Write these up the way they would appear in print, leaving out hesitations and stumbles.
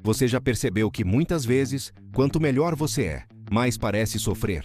Você já percebeu que muitas vezes, quanto melhor você é, mais parece sofrer?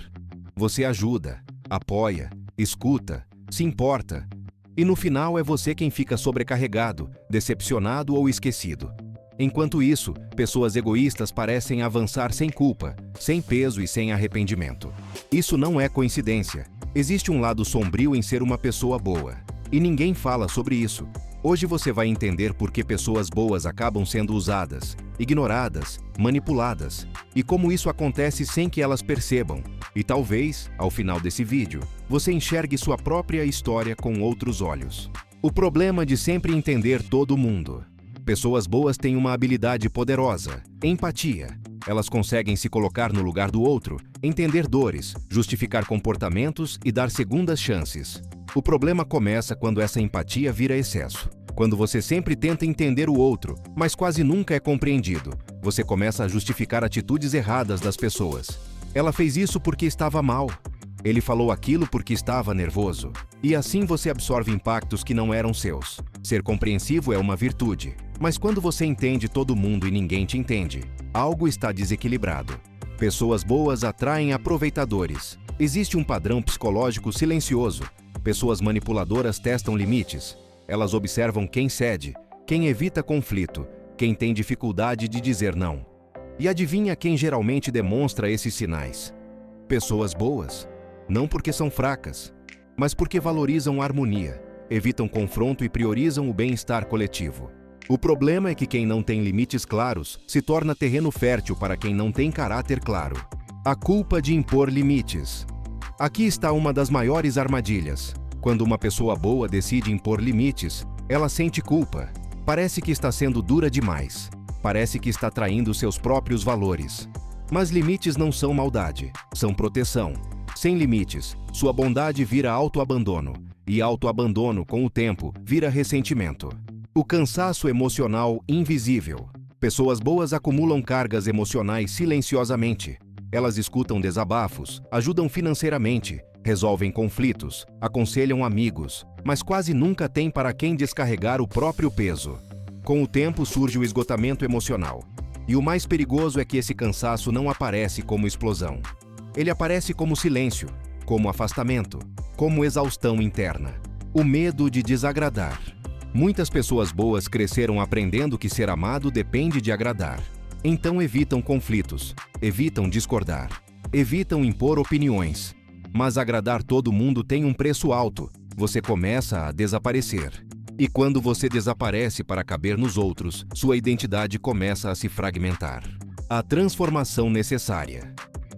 Você ajuda, apoia, escuta, se importa, e no final é você quem fica sobrecarregado, decepcionado ou esquecido. Enquanto isso, pessoas egoístas parecem avançar sem culpa, sem peso e sem arrependimento. Isso não é coincidência. Existe um lado sombrio em ser uma pessoa boa. E ninguém fala sobre isso. Hoje você vai entender por que pessoas boas acabam sendo usadas, ignoradas, manipuladas, e como isso acontece sem que elas percebam. E talvez, ao final desse vídeo, você enxergue sua própria história com outros olhos. O problema de sempre entender todo mundo. Pessoas boas têm uma habilidade poderosa, empatia. Elas conseguem se colocar no lugar do outro, entender dores, justificar comportamentos e dar segundas chances. O problema começa quando essa empatia vira excesso. Quando você sempre tenta entender o outro, mas quase nunca é compreendido, você começa a justificar atitudes erradas das pessoas. Ela fez isso porque estava mal. Ele falou aquilo porque estava nervoso. E assim você absorve impactos que não eram seus. Ser compreensivo é uma virtude. Mas quando você entende todo mundo e ninguém te entende, algo está desequilibrado. Pessoas boas atraem aproveitadores. Existe um padrão psicológico silencioso. Pessoas manipuladoras testam limites. Elas observam quem cede, quem evita conflito, quem tem dificuldade de dizer não. E adivinha quem geralmente demonstra esses sinais? Pessoas boas. Não porque são fracas, mas porque valorizam a harmonia, evitam confronto e priorizam o bem-estar coletivo. O problema é que quem não tem limites claros se torna terreno fértil para quem não tem caráter claro. A culpa de impor limites. Aqui está uma das maiores armadilhas. Quando uma pessoa boa decide impor limites, ela sente culpa. Parece que está sendo dura demais. Parece que está traindo seus próprios valores. Mas limites não são maldade, são proteção. Sem limites, sua bondade vira autoabandono. E autoabandono, com o tempo, vira ressentimento. O cansaço emocional invisível. Pessoas boas acumulam cargas emocionais silenciosamente. Elas escutam desabafos, ajudam financeiramente, resolvem conflitos, aconselham amigos, mas quase nunca têm para quem descarregar o próprio peso. Com o tempo surge o esgotamento emocional. E o mais perigoso é que esse cansaço não aparece como explosão. Ele aparece como silêncio, como afastamento, como exaustão interna. O medo de desagradar. Muitas pessoas boas cresceram aprendendo que ser amado depende de agradar. Então evitam conflitos, evitam discordar, evitam impor opiniões. Mas agradar todo mundo tem um preço alto. Você começa a desaparecer. E quando você desaparece para caber nos outros, sua identidade começa a se fragmentar. A transformação necessária.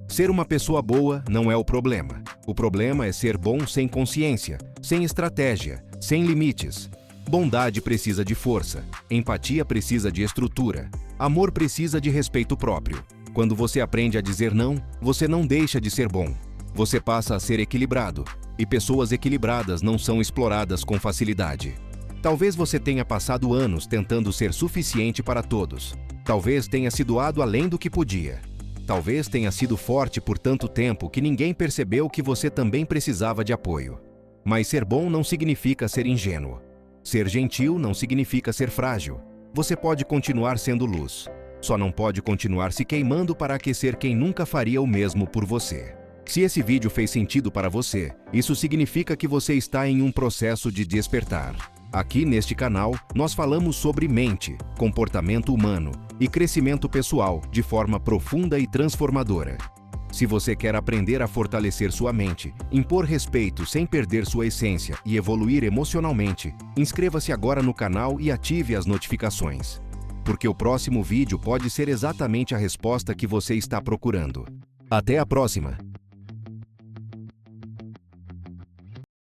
Ser uma pessoa boa não é o problema. O problema é ser bom sem consciência, sem estratégia, sem limites. Bondade precisa de força, empatia precisa de estrutura, amor precisa de respeito próprio. Quando você aprende a dizer não, você não deixa de ser bom. Você passa a ser equilibrado, e pessoas equilibradas não são exploradas com facilidade. Talvez você tenha passado anos tentando ser suficiente para todos. Talvez tenha se doado além do que podia. Talvez tenha sido forte por tanto tempo que ninguém percebeu que você também precisava de apoio. Mas ser bom não significa ser ingênuo. Ser gentil não significa ser frágil. Você pode continuar sendo luz. Só não pode continuar se queimando para aquecer quem nunca faria o mesmo por você. Se esse vídeo fez sentido para você, isso significa que você está em um processo de despertar. Aqui neste canal, nós falamos sobre mente, comportamento humano e crescimento pessoal de forma profunda e transformadora. Se você quer aprender a fortalecer sua mente, impor respeito sem perder sua essência e evoluir emocionalmente, inscreva-se agora no canal e ative as notificações. Porque o próximo vídeo pode ser exatamente a resposta que você está procurando. Até a próxima!